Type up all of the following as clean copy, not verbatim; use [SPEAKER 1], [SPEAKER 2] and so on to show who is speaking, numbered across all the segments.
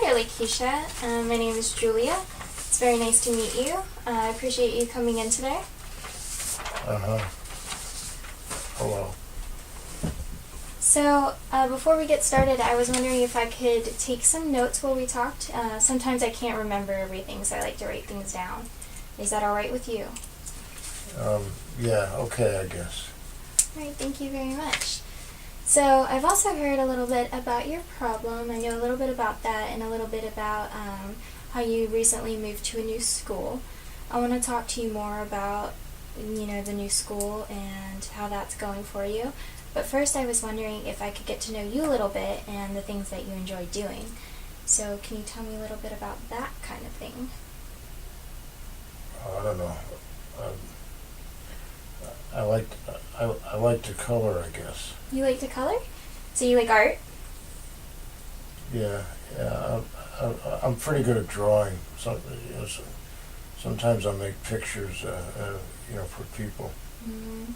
[SPEAKER 1] there, Lakeisha. My name is Julia. It's very nice to meet you. I appreciate you coming in today.
[SPEAKER 2] Hello.
[SPEAKER 1] So, before we get started, I was wondering if I could take some notes while we talked. Sometimes I can't remember everything, so I like to write things down. Is that all right with you?
[SPEAKER 2] Yeah, okay, I guess.
[SPEAKER 1] All right, thank you very much. So, I've also heard a little bit about your problem. I know a little bit about that and a little bit about how you recently moved to a new school. I want to talk to you more about, the new school and how that's going for you. But first, I was wondering if I could get to know you a little bit and the things that you enjoy doing. So, can you tell me a little bit about that kind of thing?
[SPEAKER 2] I don't know. I like to color, I guess.
[SPEAKER 1] You like to color? So you like art?
[SPEAKER 2] Yeah. I'm pretty good at drawing. Sometimes I make pictures, for people.
[SPEAKER 1] Mm.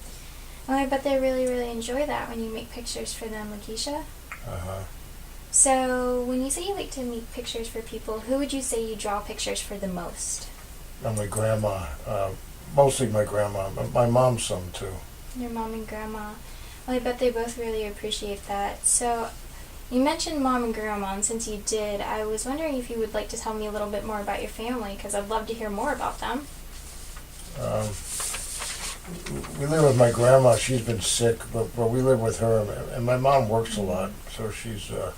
[SPEAKER 1] Well, I bet they really, really enjoy that when you make pictures for them, Lakeisha. So, when you say you like to make pictures for people, who would you say you draw pictures for the most?
[SPEAKER 2] My grandma. Mostly my grandma. My mom some too.
[SPEAKER 1] Your mom and grandma. Well, I bet they both really appreciate that. So, you mentioned mom and grandma, and since you did, I was wondering if you would like to tell me a little bit more about your family, because I'd love to hear more about them.
[SPEAKER 2] We live with my grandma. She's been sick, but we live with her, and my mom works a lot, so she's at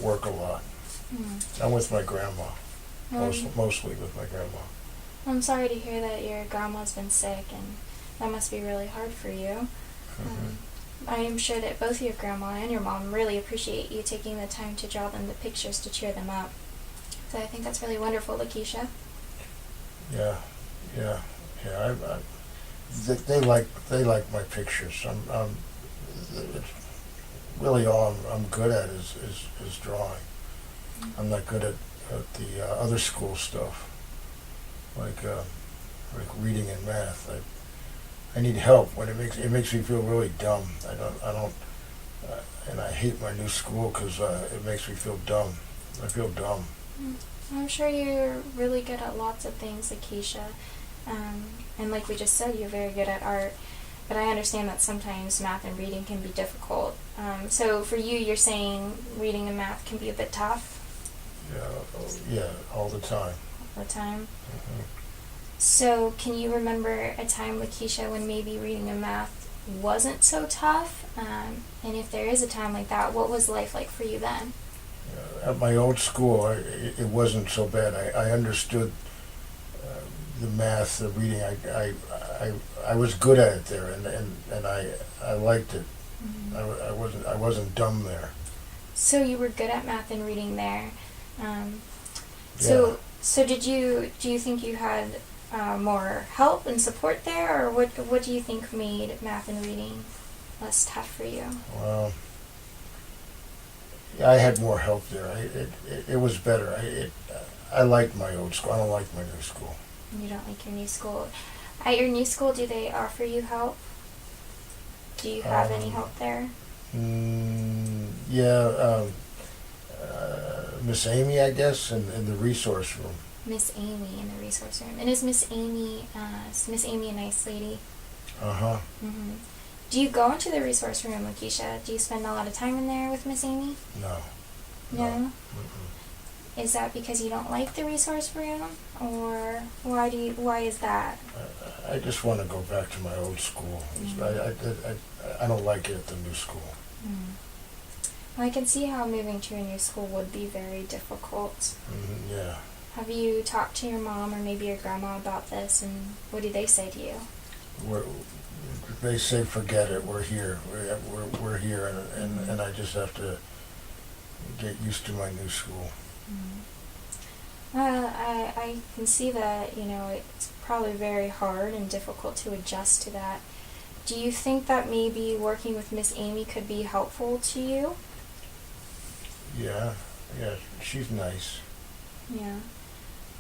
[SPEAKER 2] work a lot. I'm with my grandma, mostly with my grandma.
[SPEAKER 1] I'm sorry to hear that your grandma's been sick, and that must be really hard for you. I am sure that both your grandma and your mom really appreciate you taking the time to draw them the pictures to cheer them up. So I think that's really wonderful, Lakeisha.
[SPEAKER 2] Yeah. They like my pictures. It's really all I'm good at is drawing. I'm not good at the other school stuff, like reading and math. I need help when it makes me feel really dumb. And I hate my new school because it makes me feel dumb. I feel dumb.
[SPEAKER 1] I'm sure you're really good at lots of things, Lakeisha. And like we just said, you're very good at art. But I understand that sometimes math and reading can be difficult. So for you, you're saying reading and math can be a bit tough?
[SPEAKER 2] Yeah, all the time.
[SPEAKER 1] All the time? So can you remember a time, Lakeisha, when maybe reading and math wasn't so tough? And if there is a time like that, what was life like for you then?
[SPEAKER 2] At my old school, it wasn't so bad. I understood the math, the reading. I was good at it there, and I liked it. I wasn't dumb there.
[SPEAKER 1] So you were good at math and reading there.
[SPEAKER 2] Yeah.
[SPEAKER 1] So do you think you had more help and support there, or what do you think made math and reading less tough for you?
[SPEAKER 2] Well, I had more help there. It was better. I liked my old school. I don't like my new school.
[SPEAKER 1] You don't like your new school. At your new school, do they offer you help? Do you have any help there?
[SPEAKER 2] Yeah, Miss Amy, I guess, in the resource room.
[SPEAKER 1] Miss Amy in the resource room. And is Miss Amy a nice lady? Mm-hmm. Do you go into the resource room, Lakeisha? Do you spend a lot of time in there with Miss Amy?
[SPEAKER 2] No.
[SPEAKER 1] No? Is that because you don't like the resource room, or why is that?
[SPEAKER 2] I just want to go back to my old school. I don't like it at the new school.
[SPEAKER 1] Well, I can see how moving to a new school would be very difficult.
[SPEAKER 2] Yeah.
[SPEAKER 1] Have you talked to your mom or maybe your grandma about this, and what do they say to you?
[SPEAKER 2] They say forget it. We're here. We're here, and I just have to get used to my new school.
[SPEAKER 1] I can see that, it's probably very hard and difficult to adjust to that. Do you think that maybe working with Miss Amy could be helpful to you?
[SPEAKER 2] Yeah, she's nice.
[SPEAKER 1] Yeah.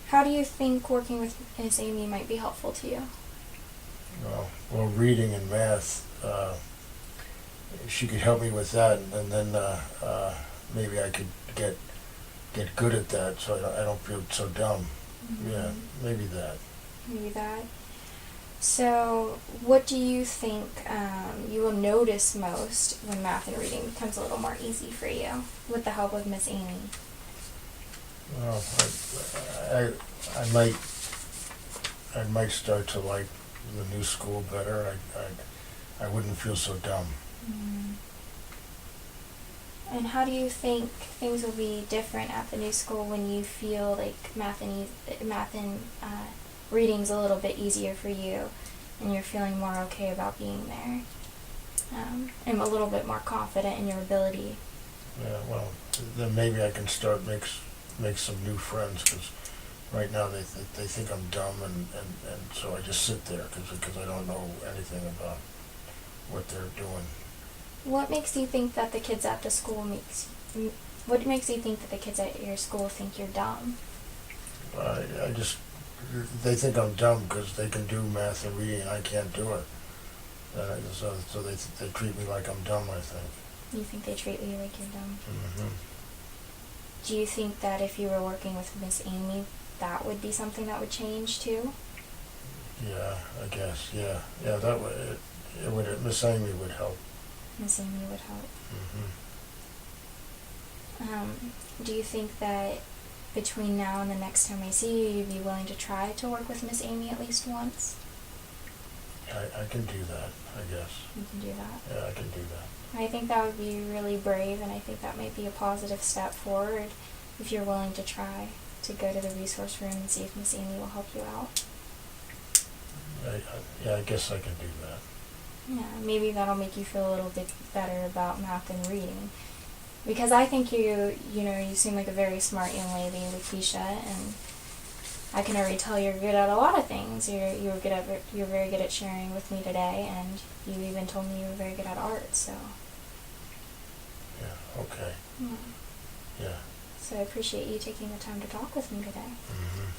[SPEAKER 1] How do you think working with Miss Amy might be helpful to you?
[SPEAKER 2] Well, reading and math, she could help me with that, and then maybe I could get good at that, so I don't feel so dumb. Yeah, maybe that.
[SPEAKER 1] Maybe that. So, what do you think you will notice most when math and reading becomes a little more easy for you with the help of Miss Amy?
[SPEAKER 2] Well, I might start to like the new school better. I wouldn't feel so dumb.
[SPEAKER 1] And how do you think things will be different at the new school when you feel like math and reading's a little bit easier for you, and you're feeling more okay about being there, and a little bit more confident in your ability?
[SPEAKER 2] Yeah, well, then maybe I can start make some new friends, because right now they think I'm dumb, and so I just sit there because I don't know anything about what they're doing.
[SPEAKER 1] What makes you think that the kids at the school What makes you think that the kids at your school think you're dumb?
[SPEAKER 2] I just they think I'm dumb because they can do math and reading and I can't do it. So they treat me like I'm dumb, I think.
[SPEAKER 1] You think they treat you like you're dumb?
[SPEAKER 2] Mm-hmm.
[SPEAKER 1] Do you think that if you were working with Miss Amy, that would be something that would change too?
[SPEAKER 2] Yeah, I guess. Yeah, that would it would. Miss Amy would help.
[SPEAKER 1] Miss Amy would help.
[SPEAKER 2] Mm-hmm.
[SPEAKER 1] Do you think that between now and the next time I see you, you'd be willing to try to work with Miss Amy at least once?
[SPEAKER 2] I can do that, I guess.
[SPEAKER 1] You can do that.
[SPEAKER 2] Yeah, I can do that.
[SPEAKER 1] I think that would be really brave, and I think that might be a positive step forward if you're willing to try to go to the resource room and see if Miss Amy will help you out.
[SPEAKER 2] I guess I can do that.
[SPEAKER 1] Yeah, maybe that'll make you feel a little bit better about math and reading. Because I think you seem like a very smart young lady, Lakeisha, and I can already tell you're good at a lot of things. You're very good at sharing with me today, and you even told me you were very good at art. So.
[SPEAKER 2] Yeah. Okay.
[SPEAKER 1] Yeah.
[SPEAKER 2] Yeah.
[SPEAKER 1] So I appreciate you taking the time to talk with me today.
[SPEAKER 2] Mm-hmm.